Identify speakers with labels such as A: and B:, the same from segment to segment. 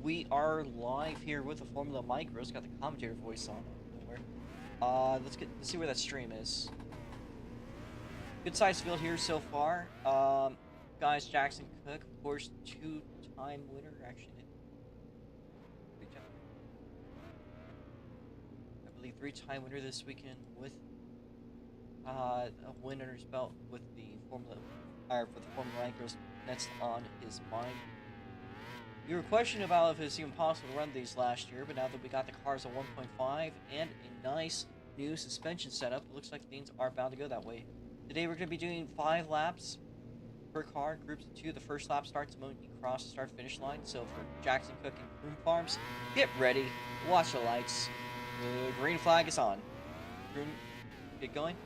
A: we are live here with the Formula Micros. Got the commentator voice on. Let's see where that stream is. Good sized field here so far. Guys, Jackson Cook, of course, two-time winner. Actually, I believe three-time winner this weekend with a win under his belt with the Formula Micros. That's on his mind. We were questioning about if it's even possible to run these last year, but now that we got the cars at 1.5 and a nice new suspension setup, it looks like things are bound to go that way. Today we're going to be doing 5 laps per car, groups of 2. The first lap starts the moment you cross the start-finish line. So for Jackson Cook and Groom Farms, get ready, watch the lights. The green flag is on. Groom, get going.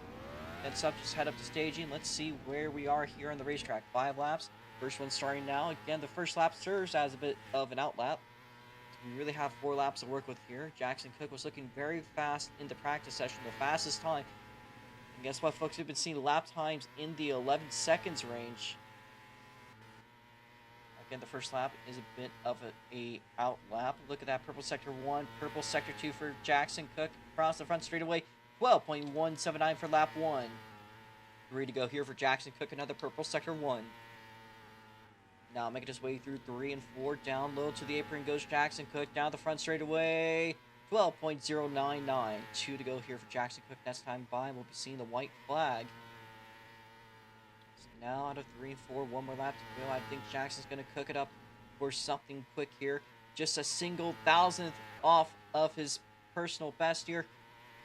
A: Next up, just head up to staging. Let's see where we are here on the racetrack. 5 laps. First one starting now. Again, the first lap serves as a bit of an out lap. We really have 4 laps to work with here. Jackson Cook was looking very fast in the practice session, the fastest time. And guess what, folks? We've been seeing lap times in the 11 seconds range. Again, the first lap is a bit of a out lap. Look at that, purple sector 1, purple sector 2 for Jackson Cook. Across the front straightaway, 12.179 for lap 1. 3 to go here for Jackson Cook, another purple sector 1. Now making his way through 3 and 4. Down low to the apron goes Jackson Cook. Down the front straightaway. 12.099. 2 to go here for Jackson Cook. Next time by, we'll be seeing the white flag. So now out of 3 and 4. One more lap to go. I think Jackson's going to cook it up for something quick here. Just a single thousandth off of his personal best here.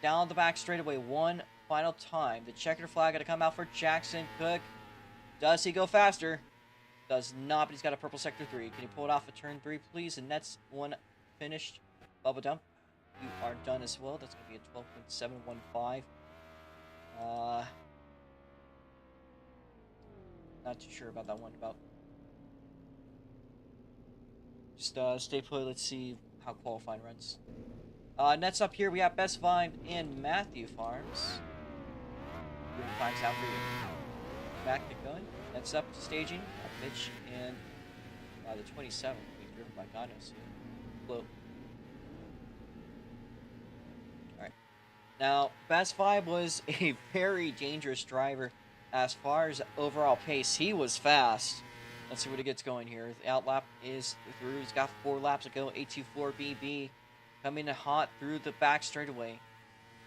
A: Down the back straightaway. One final time. The checkered flag going to come out for Jackson Cook. Does he go faster? Does not, but he's got a purple sector 3. Can you pull it off at turn 3, please? And that's one finished. Bubba Dump, you are done as well. That's going to be a 12.715. Not too sure about that one. Just stay put. Let's see how qualifying runs. Next up here, we have Best Vine and Matthew Farms. Green flags out for you. Back to going. Next up to staging. Mitch and the 27th being driven by God knows who. Float. Alright. Now, Best Vibe was a very dangerous driver as far as overall pace. He was fast. Let's see what he gets going here. The out lap is through. He's got 4 laps to go. 824BB coming in hot through the back straightaway.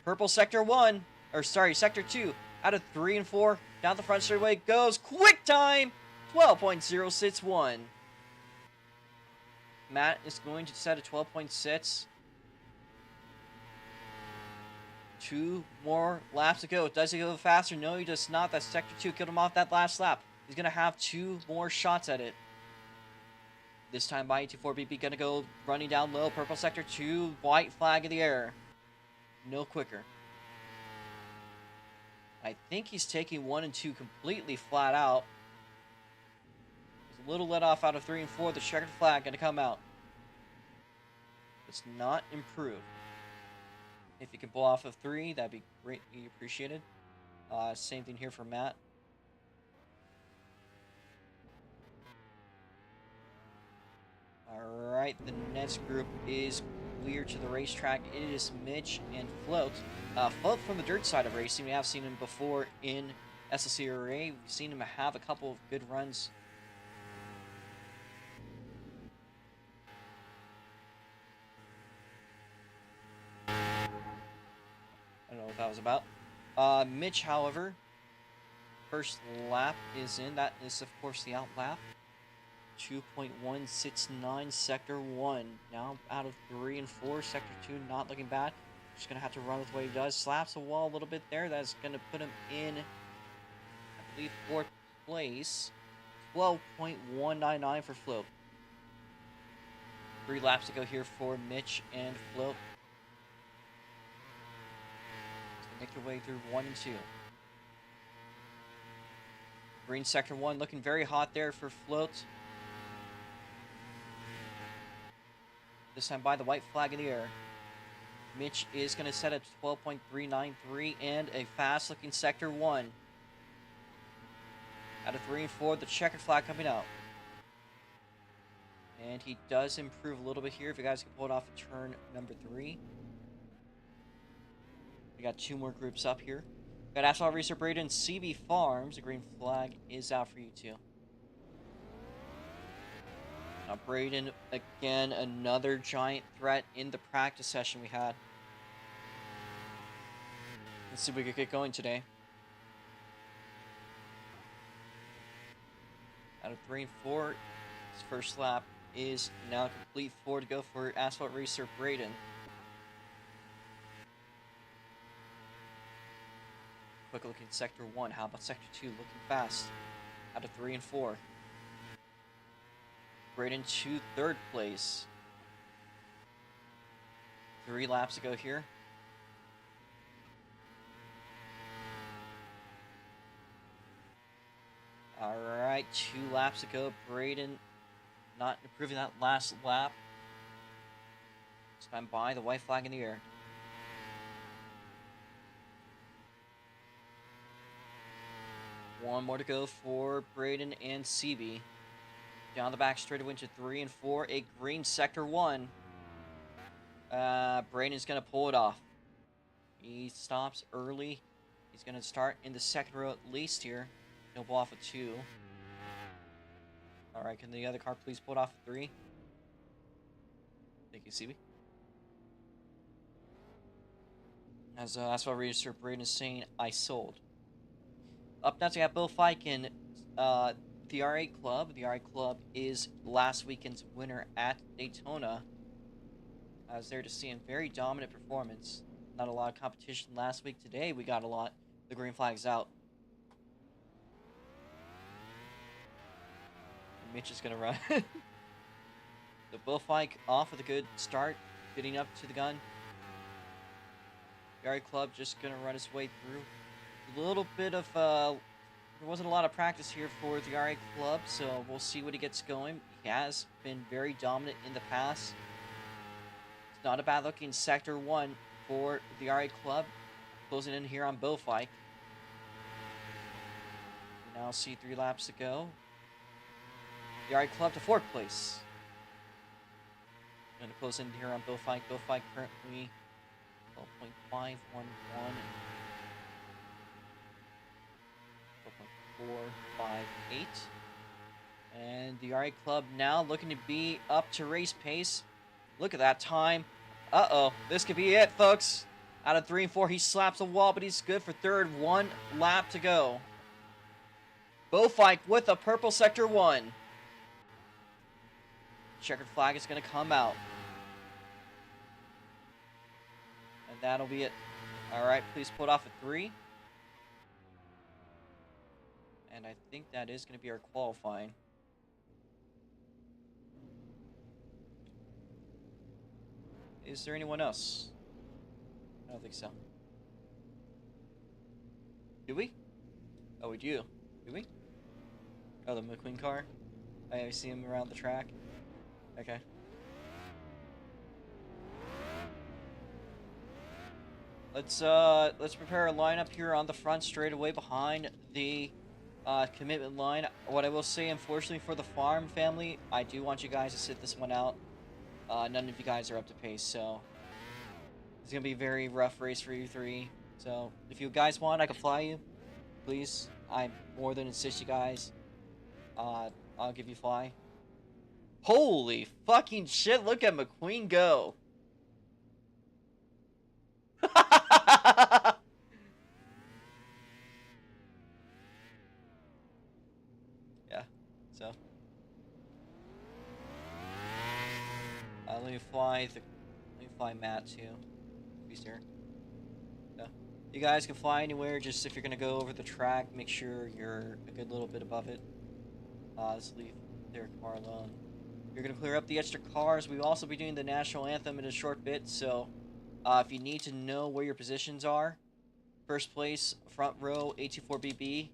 A: Purple sector 1. Or sorry, sector 2. Out of 3 and 4. Down the front straightaway goes. Quick time! 12.061. Matt is going to set a 12.6. 2 more laps to go. Does he go faster? No, he does not. That sector 2 killed him off that last lap. He's going to have 2 more shots at it. This time by 84BB going to go running down low. Purple sector 2. White flag in the air. No quicker. I think he's taking 1 and 2 completely flat out. There's a little let off out of 3 and 4. The checkered flag going to come out. It's not improved. If you can pull off of 3, that'd be greatly appreciated. Same thing here for Matt. Alright, the next group is clear to the racetrack. It is Mitch and Float. Float from the dirt side of racing. We have seen him before in SLCRA. We've seen him have a couple of good runs. I don't know what that was about. Mitch, however, first lap is in. That is, of course, the out lap. 2.169 sector 1. Now out of 3 and 4. Sector 2 not looking bad. Just going to have to run with what he does. Slaps the wall a little bit there. That's going to put him in, I believe, 4th place. 12.199 for Float. 3 laps to go here for Mitch and Float. Make your way through 1 and 2. Green sector 1 looking very hot there for Float. This time by the white flag in the air. Mitch is going to set at 12.393 and a fast looking sector 1. Out of 3 and 4, the checkered flag coming out. And he does improve a little bit here. If you guys can pull it off at turn number 3. We got 2 more groups up here. Got Asphalt Racer Braden, CB Farms. The green flag is out for you too. Now Braden, again, another giant threat in the practice session we had. Let's see if we can get going today. Out of 3 and 4, his first lap is now complete. 4 to go for Asphalt Racer Braden. Quick look at Sector 1. How about Sector 2? Looking fast. Out of 3 and 4. Braden to 3rd place. 3 laps to go here. Alright, 2 laps to go. Braden not improving that last lap. This time by the white flag in the air. One more to go for Braden and CB. Down the back straight into 3 and 4. A green Sector 1. Braden's going to pull it off. He stops early. He's going to start in the second row at least here. He'll pull off a 2. Alright, can the other car please pull it off a 3? Thank you, CB. As Asphalt Racer Braden is saying, I sold. Up next, we got Bill Fike in the RA Club. The RA Club is last weekend's winner at Daytona. I was there to see a very dominant performance. Not a lot of competition last week. Today, we got a lot. The green flag's out. Mitch is going to run. So Bill Fike off with a good start. Getting up to the gun. The RA Club just going to run his way through. A little bit of, there wasn't a lot of practice here for the RA Club, so we'll see what he gets going. He has been very dominant in the past. It's not a bad looking Sector 1 for the RA Club. Closing in here on Bill Fike. We now see 3 laps to go. The RA Club to 4th place. Going to close in here on Bill Fike. Bill Fike currently 12.511. 458. And the RA Club now looking to be up to race pace. Look at that time. Uh-oh. This could be it, folks. Out of 3 and 4, he slaps a wall, but he's good for 3rd. 1 lap to go. Bill Fike with a purple Sector 1. Checkered flag is going to come out. And that'll be it. Alright, please put off a 3. And I think that is going to be our qualifying. Is there anyone else? I don't think so. Do we? Oh, we do. Do we? Oh, the McQueen car? I see him around the track. Okay. Let's prepare a lineup here on the front straight away behind the commitment line. What I will say, unfortunately for the farm family, I do want you guys to sit this one out. None of you guys are up to pace, so it's gonna be a very rough race for you 3. So if you guys want, I can fly you. Please, I more than insist you guys. I'll give you fly. Holy fucking shit! Look at McQueen go. Yeah, so let me fly Matt too. He's here. So you guys can fly anywhere. Just if you're gonna go over the track, make sure you're a good little bit above it. Let's leave their car alone. You're gonna clear up the extra cars. We'll also be doing the national anthem in a short bit. So if you need to know where your positions are, first place, front row, A24BB.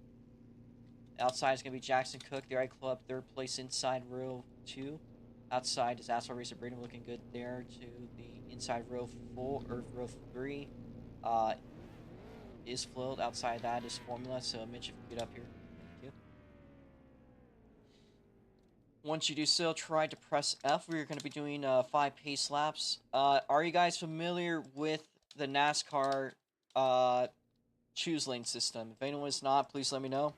A: Outside is going to be Jackson Cook, the RA Club, 3rd place inside row 2. Outside is Asphalt Racer Braden looking good there to the inside row 4 or row 3. Is float. Outside that is Formula. So Mitch, if you get up here, thank you. Once you do so, try to press F. We're going to be doing 5 pace laps. Are you guys familiar with the NASCAR choose lane system? If anyone is not, please let me know.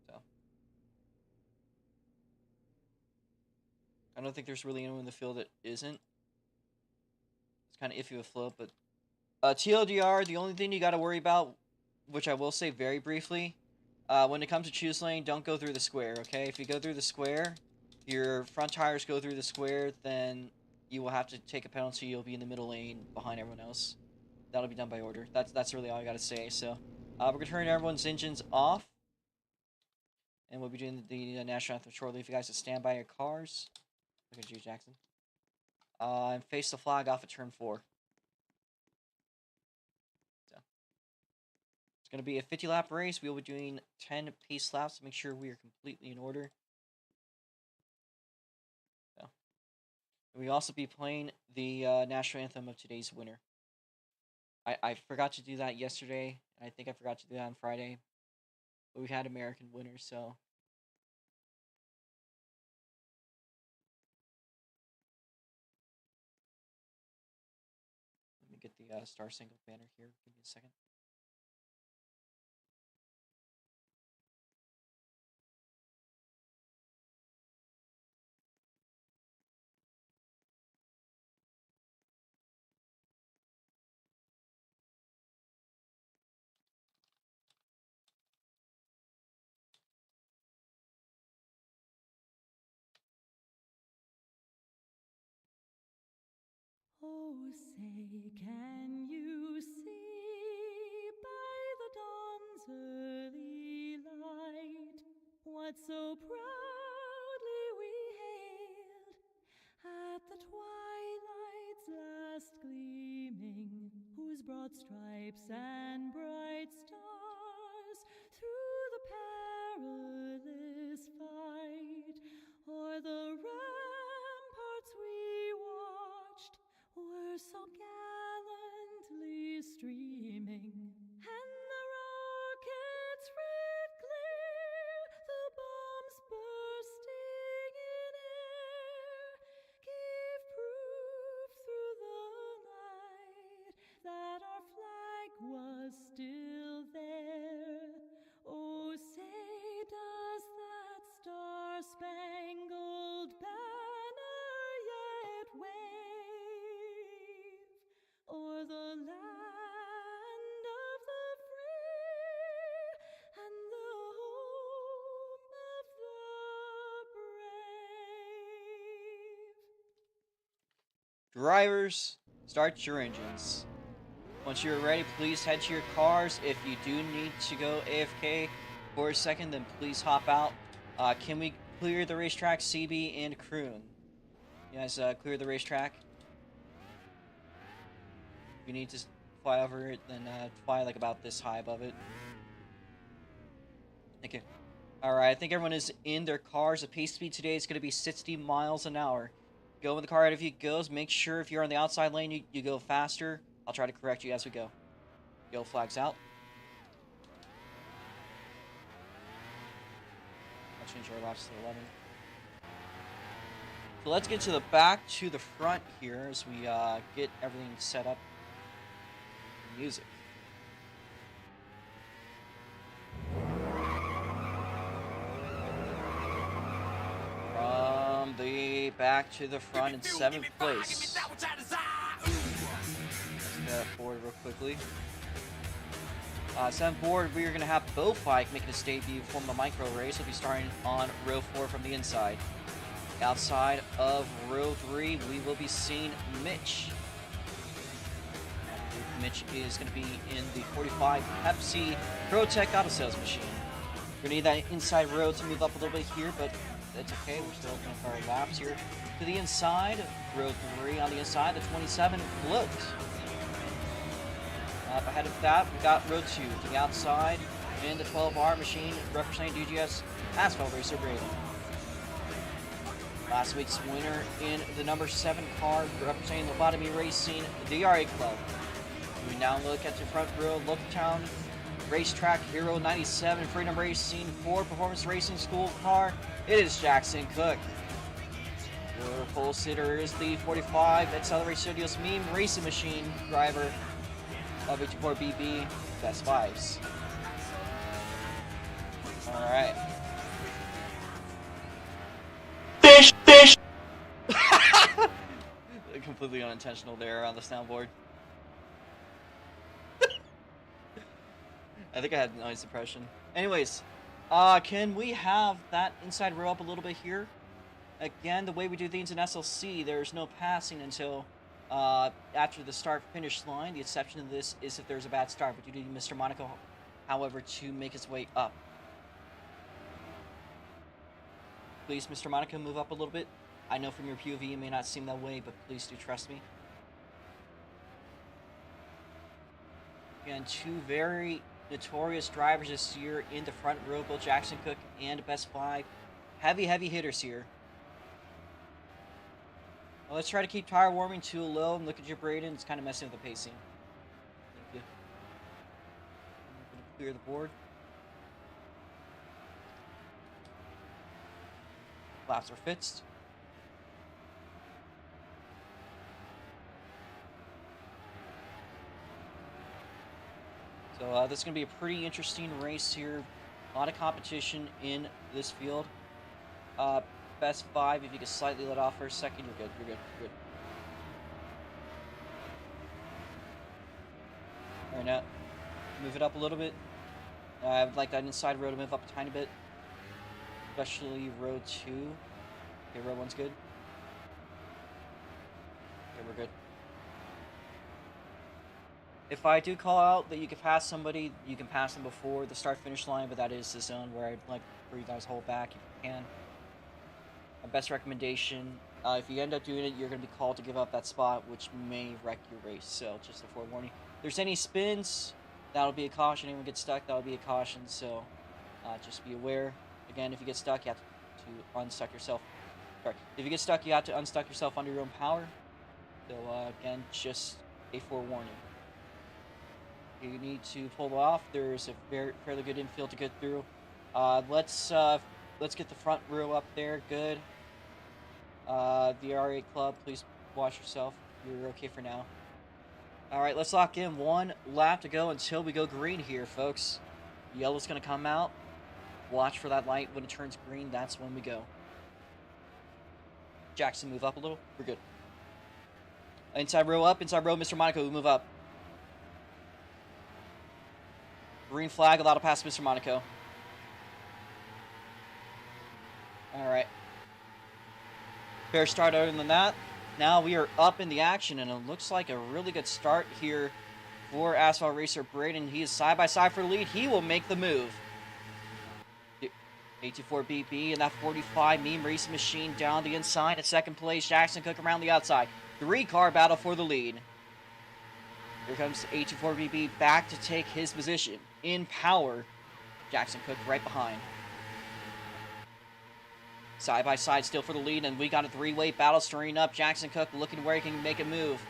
A: So, I don't think there's really anyone in the field that isn't. It's kind of iffy with float, but TLDR, the only thing you got to worry about, which I will say very briefly, when it comes to choose lane, don't go through the square, okay? If you go through the square, your front tires go through the square, then you will have to take a penalty. You'll be in the middle lane behind everyone else. That'll be done by order. That's really all I got to say. So, we're going to turn everyone's engines off, and we'll be doing the national anthem shortly. If you guys would stand by your cars. Look at you, Jackson. And face the flag off at turn 4. It's going to be a 50-lap race. We will be doing 10 pace laps to make sure we are completely in order. So, we also be playing the national anthem of today's winner. I forgot to do that yesterday, and I think I forgot to do that on Friday. But we had American winners, so... Let me get the Star Single banner here. Give me a second.
B: Oh, say, can you see by the dawn's early light what so proudly we hailed at the twilight's last gleaming, whose broad stripes and bright stars through the perilous fight o'er the ramparts we watched were so gallantly streaming, and the rocket's red glare, the bombs bursting in air, gave proof through the night that our flag was still there. Oh, say, does that star-spangled banner yet wave o'er the land of the free and the home of the brave?
A: Drivers, start your engines. Once you're ready, please head to your cars. If you do need to go AFK for a second, then please hop out. Can we clear the racetrack, CB and Kroon? You guys clear the racetrack? If you need to fly over it, then fly like about this high above it. Okay. Alright, I think everyone is in their cars. The pace speed today is going to be 60 miles an hour. Go when the car out of you goes. Make sure if you're on the outside lane, you go faster. I'll try to correct you as we go. Yellow flags out. I'll change our laps to 11. So let's get to the back to the front here as we get everything set up. Music. From the back to the front in 7th place. Let's forward real quickly. 7th board, we are going to have Bowfike making his debut from the micro race. He'll be starting on row 4 from the inside. Outside of row 3, we will be seeing Mitch. Mitch is going to be in the 45 Pepsi ProTech Auto Sales machine. We're going to need that inside row to move up a little bit here, but that's okay. We're still opening for our laps here. To the inside, row 3 on the inside, the 27 Float. Up ahead of that, we got row 2 to the outside in the 12R machine representing DGS Asphalt Racer Brady. Last week's winner in the number 7 car representing Lobotomy Racing, the RA Club. We now look at the front row, Looktown Racetrack Hero 97, Freedom Racing 4 Performance Racing School car. It is Jackson Cook. Your pole sitter is the 45 Accelerate Studios Meme Racing Machine driver of H4BB Best Fives. Alright.
C: Fish!
A: Completely unintentional there on the soundboard. I think I had noise suppression. Anyways, can we have that inside row up a little bit here? Again, the way we do things in SLC, there's no passing until after the start-finish line. The exception to this is if there's a bad start, but you need Mr. Monaco, however, to make his way up. Please, Mr. Monaco, move up a little bit. I know from your POV it may not seem that way, but please do trust me. Again, two very notorious drivers this year in the front row, both Jackson Cook and Best Five. Heavy hitters here. Well, let's try to keep tire warming too low. And look at your Braden. It's kind of messing with the pacing. Thank you. I'm going to clear the board. Laps are fixed. So this is going to be a pretty interesting race here. A lot of competition in this field. Best Five, if you could slightly let off for a second, you're good, you're good. Alright, now, move it up a little bit. I would like that inside row to move up a tiny bit. Especially row 2. Okay, row 1's good. Okay, we're good. If I do call out that you can pass somebody, you can pass them before the start-finish line, but that is the zone where I'd like for you guys to hold back if you can. My best recommendation, if you end up doing it, you're going to be called to give up that spot, which may wreck your race, so just a forewarning. If there's any spins, that'll be a caution. Anyone gets stuck, that'll be a caution, so just be aware. Again, if you get stuck, you have to unstuck yourself. Sorry, if you get stuck, you have to unstuck yourself under your own power. So, again, just a forewarning. You need to pull off. There's a fairly good infield to get through. Let's get the front row up there. Good. The R8 Club, please watch yourself. You're okay for now. All right, let's lock in. One lap to go until we go green here, folks. Yellow's going to come out. Watch for that light. When it turns green, that's when we go. Jackson, move up a little. We're good. Inside row up. Inside row, Mr. Monaco, move up. Green flag, allowed to pass Mr. Monaco. Alright. Fair start other than that. Now we are up in the action, and it looks like a really good start here for Asphalt Racer Braden. He is side by side for the lead. He will make the move. 84BB and that 45 Meme Racing Machine down the inside. At second place, Jackson Cook around the outside. 3-car battle for the lead. Here comes 84BB back to take his position. In power, Jackson Cook right behind. Side by side still for the lead, and we got a 3-way battle stirring up. Jackson Cook looking where he can make a move.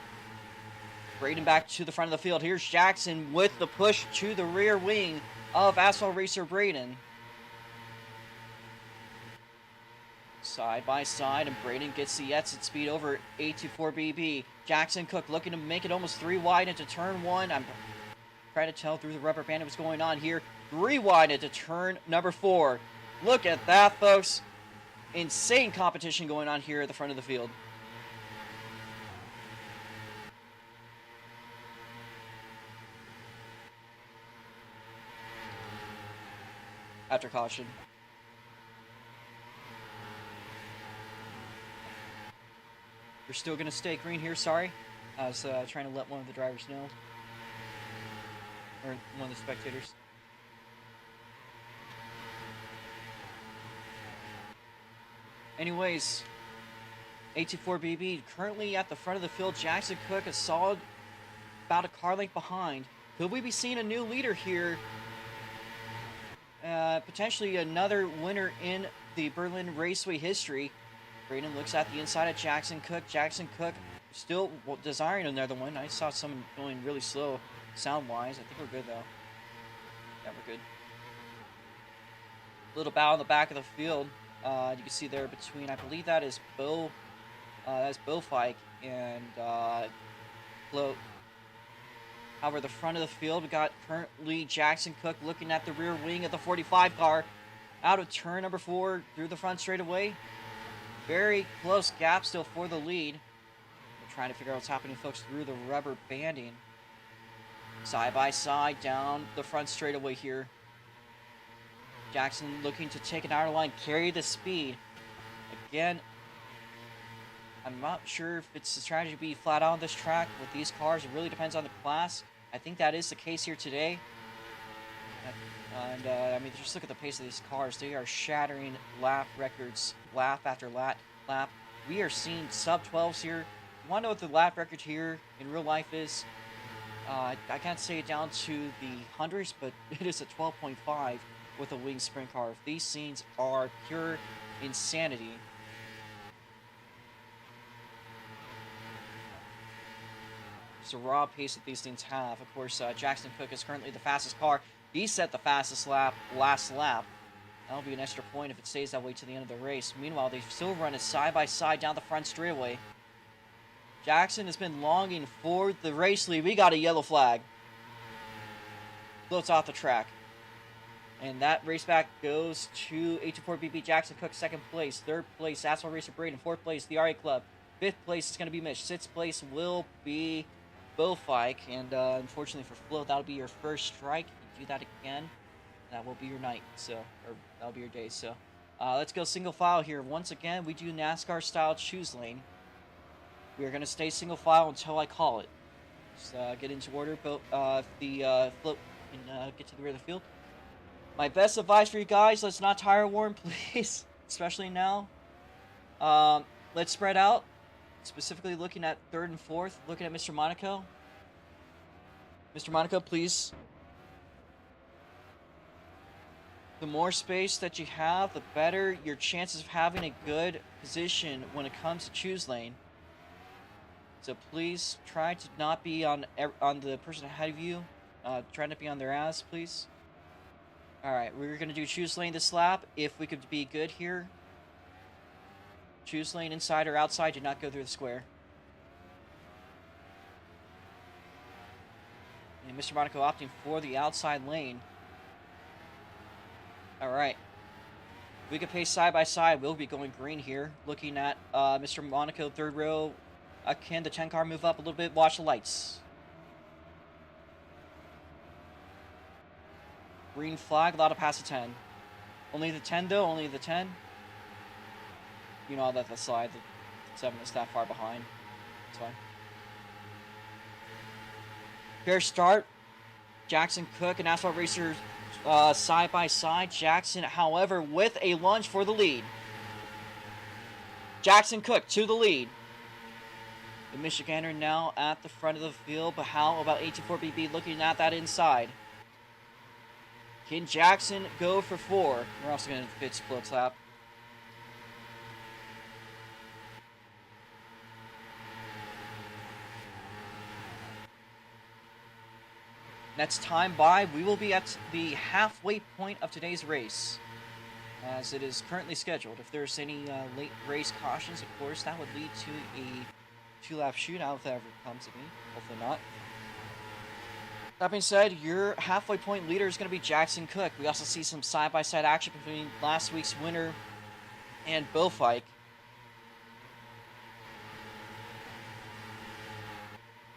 A: Braden back to the front of the field. Here's Jackson with the push to the rear wing of Asphalt Racer Braden. Side by side, and Braden gets the exit speed over 824BB. Jackson Cook looking to make it almost 3 wide into turn 1. I'm trying to tell through the rubber band what's going on here. 3 wide into turn number 4. Look at that, folks. Insane competition going on here at the front of the field. After caution. We're still going to stay green here, sorry. I was trying to let one of the drivers know. Or one of the spectators. Anyways, 84BB currently at the front of the field. Jackson Cook a solid about a car length behind. Could we be seeing a new leader here? Potentially another winner in the Berlin Raceway history. Braden looks at the inside of Jackson Cook. Jackson Cook still desiring another one. I saw someone going really slow sound-wise. I think we're good, though. Yeah, we're good. Little bow in the back of the field. You can see there between, I believe that is Bowfike and Float. However, the front of the field, we got currently Jackson Cook looking at the rear wing of the 45 car. Out of turn number 4 through the front straightaway. Very close gap still for the lead. We're trying to figure out what's happening, folks, through the rubber banding. Side by side down the front straightaway here. Jackson looking to take an outer line, carry the speed. Again, I'm not sure if it's a strategy to be flat out on this track with these cars. It really depends on the class. I think that is the case here today. And, I mean, just look at the pace of these cars. They are shattering lap records, lap after lap. We are seeing sub-12s here. You want to know what the lap record here in real life is? I can't say it down to the hundreds, but it is a 12.5 with a wing sprint car. These scenes are pure insanity. It's a raw pace that these things have. Of course, Jackson Cook is currently the fastest car. He set the fastest lap last lap. That'll be an extra point if it stays that way to the end of the race. Meanwhile, they still run it side by side down the front straightaway. Jackson has been longing for the race lead. We got a yellow flag. Floats off the track. And that race back goes to 824BB Jackson Cook, second place. Third place, Asphalt Racer Braden. Fourth place, the RA Club. Fifth place is going to be Mitch. Sixth place will be Bowfike. And unfortunately for Flo, that'll be your first strike. You do that again, that will be your night. So, or that'll be your day. So, let's go single file here. Once again, we do NASCAR style choose lane. We are going to stay single file until I call it. Just get into order. But the float can get to the rear of the field. My best advice for you guys, let's not tire warm, please. Especially now. Let's spread out. Specifically looking at third and fourth. Looking at Mr. Monaco. Mr. Monaco, please. The more space that you have, the better your chances of having a good position when it comes to choose lane. So please try to not be on the person ahead of you. Try not to be on their ass, please. Alright, we're going to do choose lane this lap. If we could be good here. Choose lane inside or outside. Do not go through the square. And Mr. Monaco opting for the outside lane. Alright. We could pace side by side. We'll be going green here. Looking at Mr. Monaco, third row. Can the 10 car move up a little bit? Watch the lights. Green flag, allowed to pass the 10. Only the 10 though, only the 10. You know, I'll let that slide. The 7 is that far behind. It's fine. Fair start. Jackson Cook and Asphalt Racer side by side. Jackson, however, with a lunge for the lead. Jackson Cook to the lead. The Michigander now at the front of the field, but how about 824BB looking at that inside? Can Jackson go for 4? We're also going to fit split lap. Next time by, we will be at the halfway point of today's race, as it is currently scheduled. If there's any late race cautions, of course, that would lead to a 2-lap shootout if that ever comes to me. Hopefully not. That being said, your halfway point leader is going to be Jackson Cook. We also see some side-by-side action between last week's winner and Bowfike.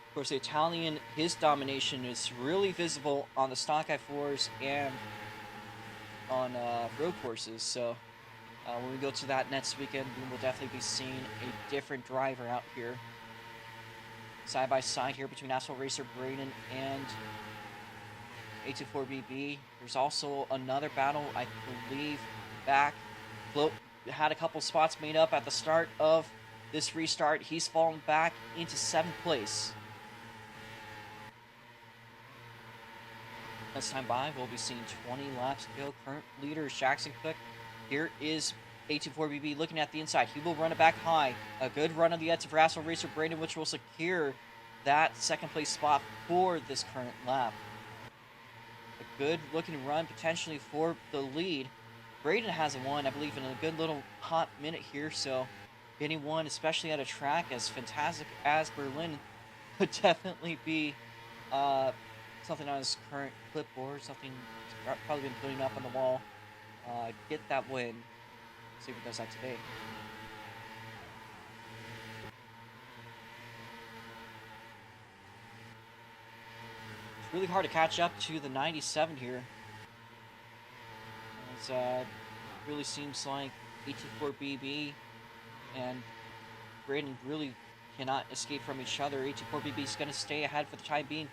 A: Of course, the Italian, his domination is really visible on the stock I4s and on road courses. So when we go to that next weekend, we will definitely be seeing a different driver out here. Side by side here between Asphalt Racer Braden and 824BB. There's also another battle, I believe, back. Float had a couple spots made up at the start of this restart. He's fallen back into 7th place. Next time by, we'll be seeing 20 laps to go. Current leader is Jackson Cook. Here is A24BB looking at the inside. He will run it back high. A good run on the edge of Asphalt Racer Braden, which will secure that second place spot for this current lap. A good looking run potentially for the lead. Braden hasn't won, I believe, in a good little hot minute here, so getting one, especially at a track as fantastic as Berlin, would definitely be something on his current clipboard, something he's probably been putting up on the wall. Get that win. See if he does that today. It's really hard to catch up to the 97 here. It really seems like 84BB and Braden really cannot escape from each other. 84BB is going to stay ahead for the time being,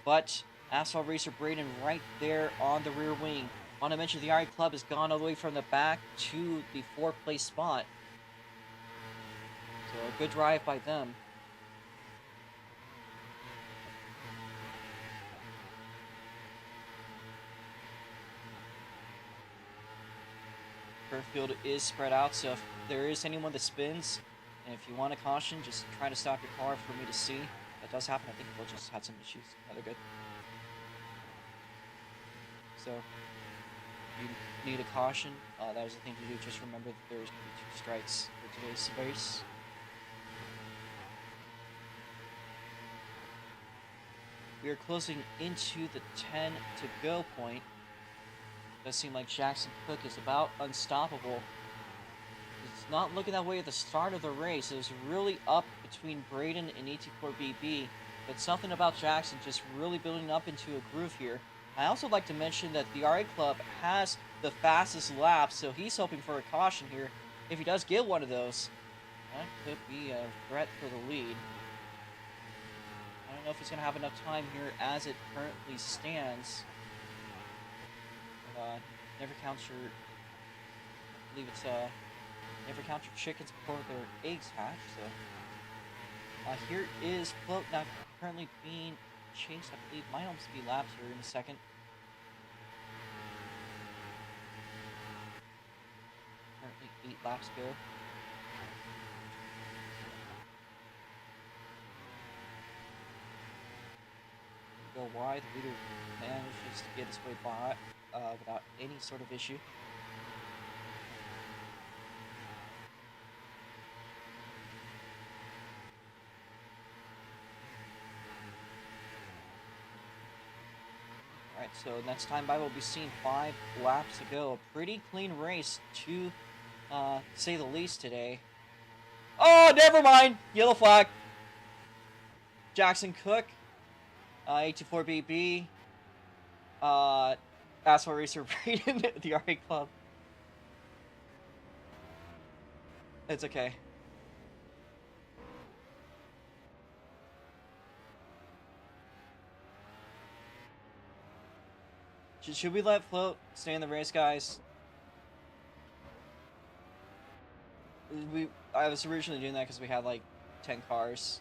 A: but Asphalt Racer Braden right there on the rear wing. I want to mention the RA Club has gone all the way from the back to the 4th place spot. So a good drive by them. Curve field is spread out, so if there is anyone that spins, and if you want a caution, just try to stop your car for me to see. That does happen. I think we'll just had some issues. No, they're good. So, if you need a caution, that was the thing to do. Just remember that there's going to be 2 strikes for today's race. We are closing into the 10 to go point. Does seem like Jackson Cook is about unstoppable. It's not looking that way at the start of the race. It was really up between Braden and 84BB, but something about Jackson just really building up into a groove here. I also like to mention that the RA Club has the fastest lap, so he's hoping for a caution here. If he does get one of those, that could be a threat for the lead. I don't know if he's going to have enough time here as it currently stands. But, never count your, I believe it's, never count your chickens before their eggs hatch, so. Here is Float now currently being chased, I believe, might almost be lapped here in a second. Currently 8 laps go. Go wide, the leader manages to get his way by without any sort of issue. Alright, so next time by we'll be seeing 5 laps to go. A pretty clean race to say the least today. Oh, never mind! Yellow flag. Jackson Cook. 84BB. Asphalt Racer Braden, the RA Club. It's okay. Should we let Float stay in the race, guys? I was originally doing that because we had like 10 cars.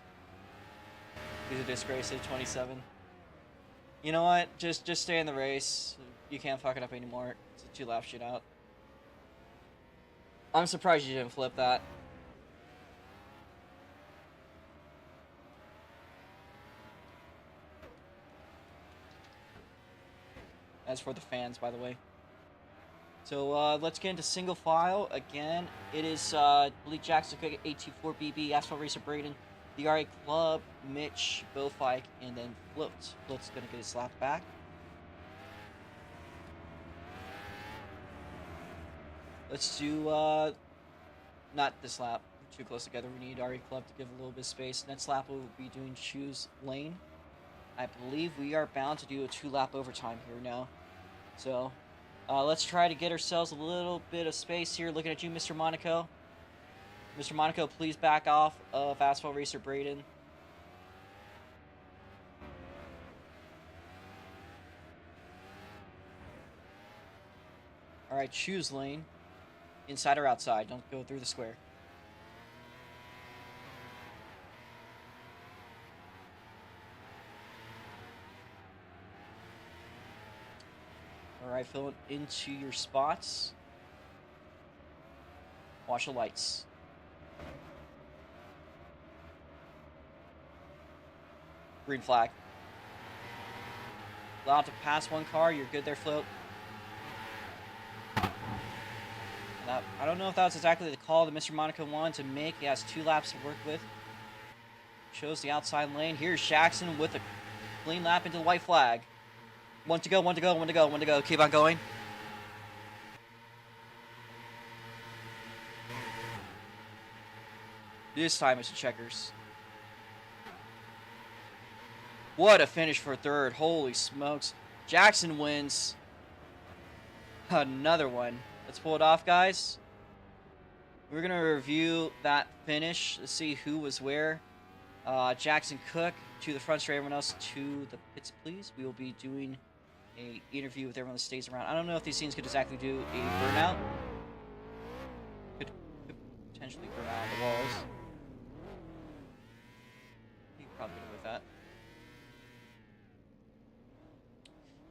A: He's a disgrace at 27. You know what? Just stay in the race. You can't fuck it up anymore. It's a 2-lap shootout. I'm surprised you didn't flip that. As for the fans, by the way. So let's get into single file again. It is Bleak Jackson, 824BB, Asphalt Racer Braden, the RA Club, Mitch, Bofike, and then Float. Float's gonna get his lap back. Let's do not this lap. We're too close together. We need RA Club to give a little bit of space. Next lap we'll be doing choose lane. I believe we are bound to do a 2-lap overtime here now. So let's try to get ourselves a little bit of space here. Looking at you, Mr. Monaco. Mr. Monaco, please back off of Asphalt Racer Braden. Alright, choose lane. Inside or outside. Don't go through the square. Alright, fill it into your spots. Watch the lights. Green flag. Allowed to pass one car. You're good there, Float. And I don't know if that was exactly the call that Mr. Monaco wanted to make. He has 2 laps to work with. Shows the outside lane. Here's Jackson with a clean lap into the white flag. 1 to go, 1 to go, 1 to go, 1 to go. Keep on going. This time, Mr. Checkers. What a finish for 3rd. Holy smokes. Jackson wins. Another one. Let's pull it off, guys. We're going to review that finish to see who was where. Jackson Cook to the front straight, everyone else to the pits, please. We will be doing an interview with everyone that stays around. I don't know if these scenes could exactly do a burnout. Could potentially burn out the walls. You could probably get away with that.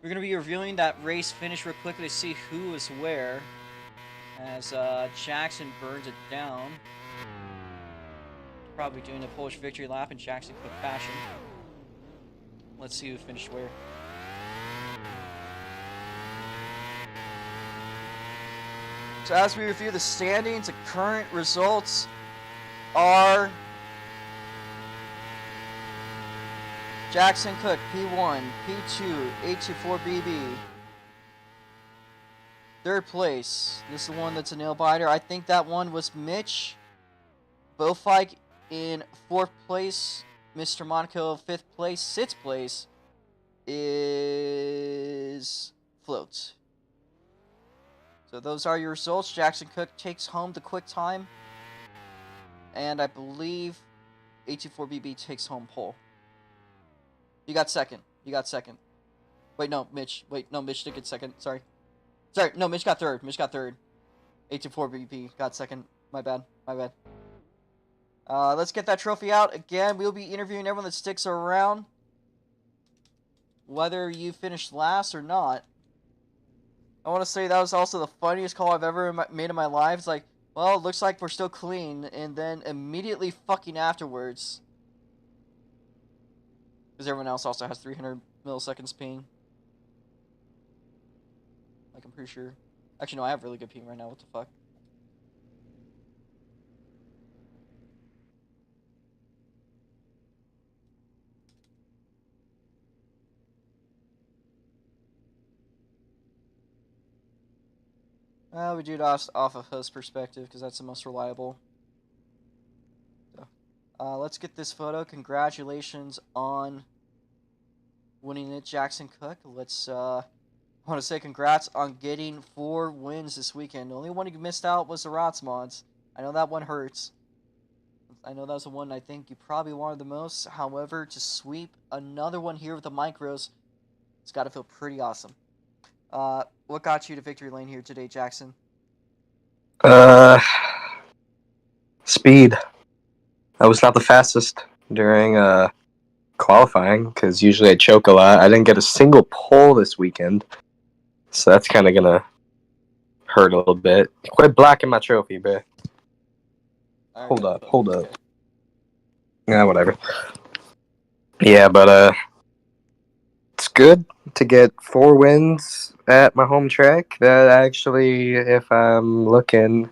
A: We're going to be reviewing that race finish real quickly to see who is where. As Jackson burns it down. Probably doing a Polish victory lap in Jackson Cook fashion. Let's see who finished where. So as we review the standings, the current results are Jackson Cook, P1, P2, 824BB. 3rd place. This is the one that's a nail biter. I think that one was Mitch. Bofike in 4th place. Mr. Monaco 5th place. 6th place is Float. So those are your results. Jackson Cook takes home the quick time. And I believe 824BB takes home pole. You got second. Wait, no, Mitch. Mitch did get second. Sorry, no, Mitch got third. 824BB got second. My bad. Let's get that trophy out. Again, we'll be interviewing everyone that sticks around. Whether you finished last or not. I want to say that was also the funniest call I've ever made in my life. It's like, well, it looks like we're still clean. And then immediately fucking afterwards. Because everyone else also has 300 milliseconds ping. Like, I'm pretty sure. Actually, no, I have really good ping right now. What the fuck? We do it off of host perspective because that's the most reliable. So, let's get this photo. Congratulations on winning it, Jackson Cook. Let's, I want to say congrats on getting 4 wins this weekend. The only one you missed out was the Rots mods. I know that one hurts. I know that was the one I think you probably wanted the most. However, to sweep another one here with the micros, it's got to feel pretty awesome. What got you to victory lane here today, Jackson?
D: Speed. I was not the fastest during qualifying because usually I choke a lot. I didn't get a single pole this weekend, so that's kind of gonna hurt a little bit. Quit blocking my trophy, bro. Hold up.
A: Okay.
D: Yeah, whatever. Yeah, but it's good to get 4 wins at my home track. That actually, if I'm looking,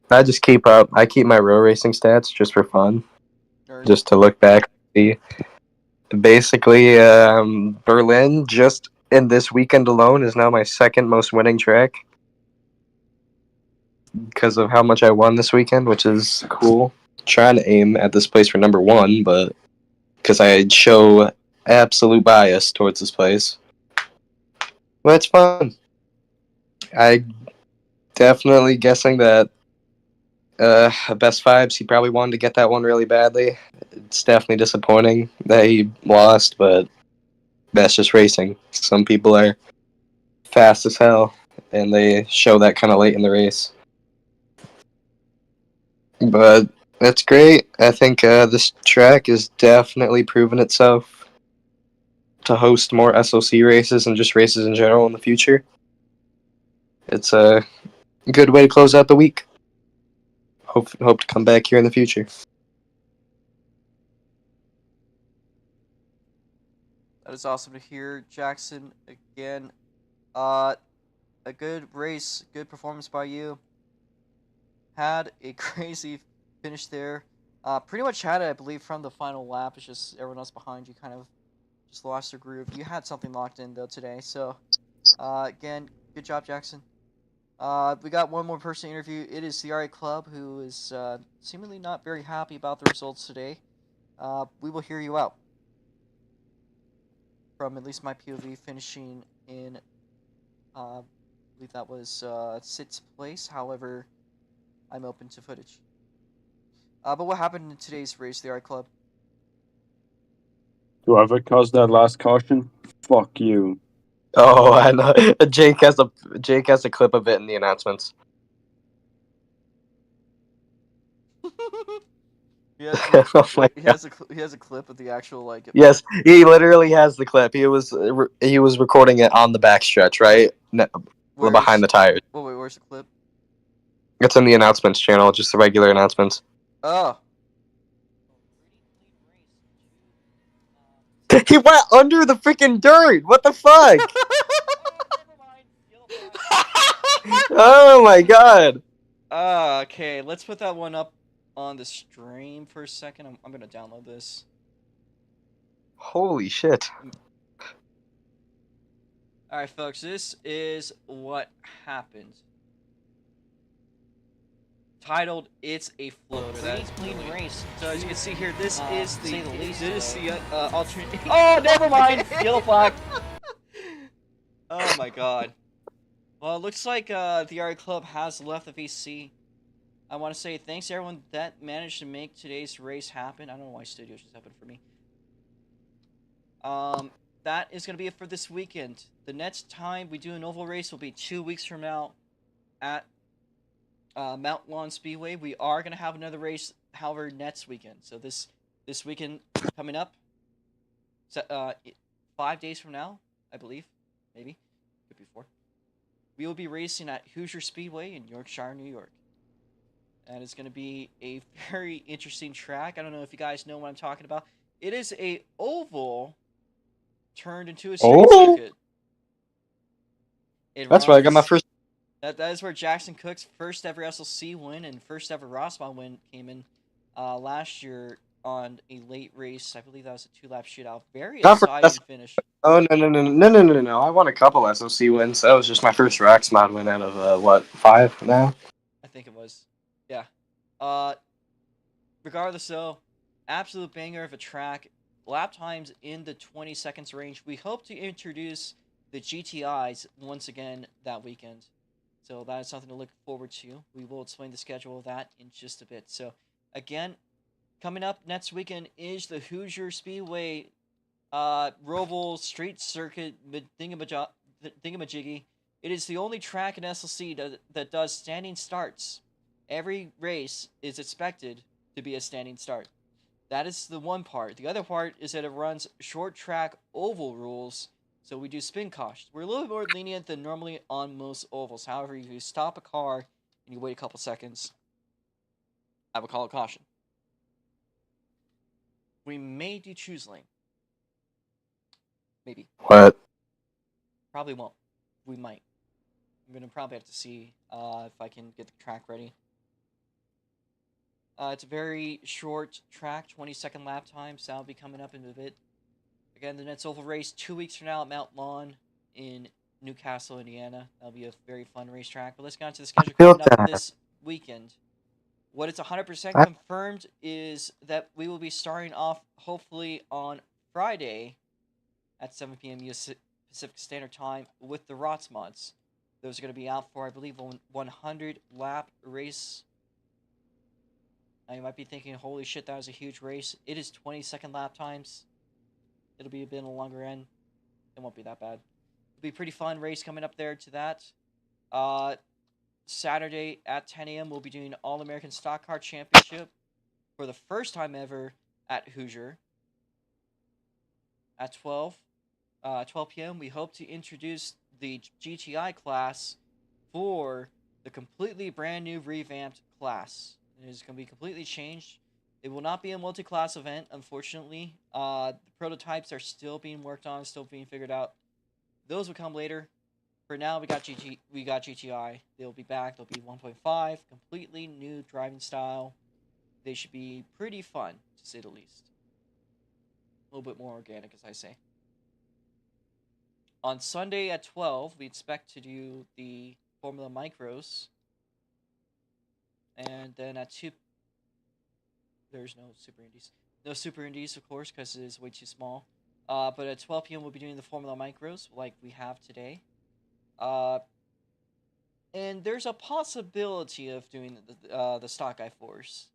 D: I just keep up. I keep my row racing stats just for fun, just to look back and see. Basically, Berlin, just in this weekend alone, is now my 2nd most winning track because of how much I won this weekend, which is cool. Trying to aim at this place for number 1, but because I show absolute bias towards this place. Well, it's fun. I definitely guessing that Best Vibes, he probably wanted to get that one really badly. It's definitely disappointing that he lost, but that's just racing. Some people are fast as hell, and they show that kind of late in the race. But that's great. I think this track has definitely proven itself to host more SOC races and just races in general in the future. It's a good way to close out the week. hope to come back here in the future.
A: That is awesome to hear, Jackson. Again, a good race, good performance by you. Had a crazy finish there. Pretty much had it, I believe, from the final lap. It's just everyone else behind you kind of just lost their groove. You had something locked in though today. So, again, good job, Jackson. We got one more person to interview. It is the RA Club, who is seemingly not very happy about the results today. We will hear you out. From at least my POV, finishing in, I believe that was 6th place. However, I'm open to footage. But what happened in today's race, the RA Club?
C: Whoever caused that last caution, fuck you.
D: Oh, I know. Jake has a clip of it in the announcements.
A: He has,
D: Oh my God.
A: he has a clip of the actual like.
D: Yes, he literally has the clip. He was recording it on the backstretch, right behind the tires.
A: Oh wait, where's the clip?
D: It's in the announcements channel, just the regular announcements.
A: Oh.
D: He went under the freaking dirt. What the fuck? Oh my God.
A: Okay, let's put that one up on the stream for a second. I'm gonna download this.
D: Holy shit.
A: Alright, folks, this is what happened. Titled "It's a Floater." That's clean race. So as you can see here, this is the alternate. Oh, never mind. Yellow flag. Oh my God. Well, it looks like the RA Club has left the VC. I want to say thanks to everyone that managed to make today's race happen. I don't know why studio just happened for me. That is going to be it for this weekend. The next time we do an oval race will be 2 weeks from now at Mount Lawn Speedway. We are going to have another race, however, next weekend. So this weekend coming up, 5 days from now, I believe, maybe, could be 4. We will be racing at Hoosier Speedway in Yorkshire, New York. And it's going to be a very interesting track. I don't know if you guys know what I'm talking about. It is a oval turned into a street circuit.
D: That's where I got my first.
A: That is where Jackson Cook's first ever SLC win and first ever Rossbaum win came in last year on a late race. I believe that was a 2-lap shootout. Very exciting finish.
D: Oh no! I won a couple SOC wins. That was just my first Rex mod win out of 5 now.
A: I think it was. Yeah. Regardless, though, absolute banger of a track. Lap times in the 20 seconds range. We hope to introduce the GTIs once again that weekend. So that is something to look forward to. We will explain the schedule of that in just a bit. So, again, coming up next weekend is the Hoosier Speedway Roval Street Circuit Thingamajiggy. It is the only track in SLC that does standing starts. Every race is expected to be a standing start. That is the one part. The other part is that it runs short track oval rules, so we do spin cautions. We're a little bit more lenient than normally on most ovals. However, if you stop a car and you wait a couple seconds, I would call it caution. We may do choose lane. Maybe.
D: What?
A: Probably won't. We might. I'm going to probably have to see if I can get the track ready. It's a very short track, 20-second lap time, so that'll be coming up in a bit. Again, the next oval race 2 weeks from now at Mount Lawn in Newcastle, Indiana. That'll be a very fun racetrack. But let's get on to the schedule coming up this weekend. What is 100% confirmed is that we will be starting off hopefully on Friday at 7 p.m. US Pacific Standard Time with the ROTS mods. Those are going to be out for, I believe, a 100-lap race. Now, you might be thinking, holy shit, that was a huge race. It is 20-second lap times. It'll be a bit on the longer end. It won't be that bad. It'll be a pretty fun race coming up there to that. Saturday at 10 a.m., we'll be doing All-American Stock Car Championship for the first time ever at Hoosier. At 12 p.m., we hope to introduce the GTI class for the completely brand new revamped class. It is going to be completely changed. It will not be a multi-class event, unfortunately. The prototypes are still being worked on, still being figured out. Those will come later. For now, we got GTI. They'll be back. They'll be 1.5, completely new driving style. They should be pretty fun, to say the least. A little bit more organic, as I say. On Sunday at 12, we expect to do the Formula Micros. And then at 2, there's no Super Indies. No Super Indies, of course, because it is way too small. But at 12 p.m., we'll be doing the Formula Micros, like we have today. And there's a possibility of doing the Stock I-Force.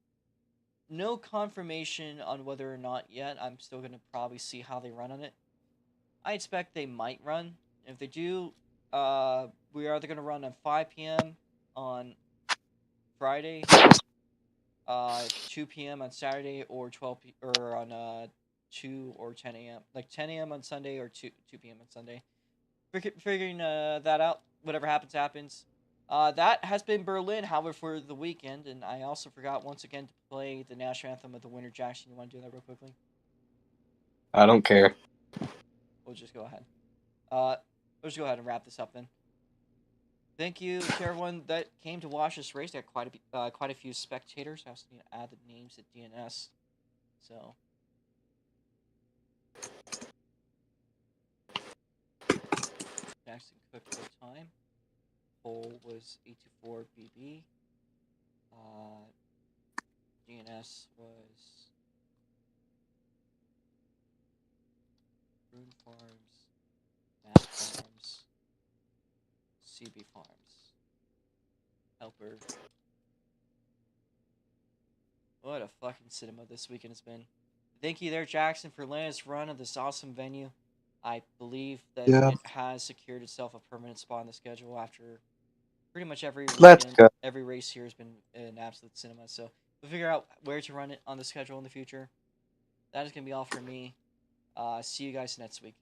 A: No confirmation on whether or not yet. I'm still going to probably see how they run on it. I expect they might run. If they do, we are either going to run at 5 p.m. on Friday, 2 p.m. on Saturday, or 2 or 10 a.m. Like 10 a.m. on Sunday or 2 p.m. on Sunday. Figuring that out. Whatever happens, happens. That has been Berlin, however, for the weekend. And I also forgot once again to play the national anthem of the winner. Jackson, you want to do that real quickly?
D: I don't care.
A: We'll just go ahead. Let's go ahead and wrap this up then. Thank you to everyone that came to watch this race. There are quite a few spectators. I also need to add the names at DNS. So. Jackson Cook for time. Pole was 824 BB. DNS was Rune Farms, Matt Farms, CB Farms. Helper. What a fucking cinema this weekend has been. Thank you there, Jackson, for letting us run at this awesome venue. I believe that it has secured itself a permanent spot on the schedule after pretty much every weekend. Every race here has been an absolute cinema. So we'll figure out where to run it on the schedule in the future. That is going to be all for me. See you guys next week.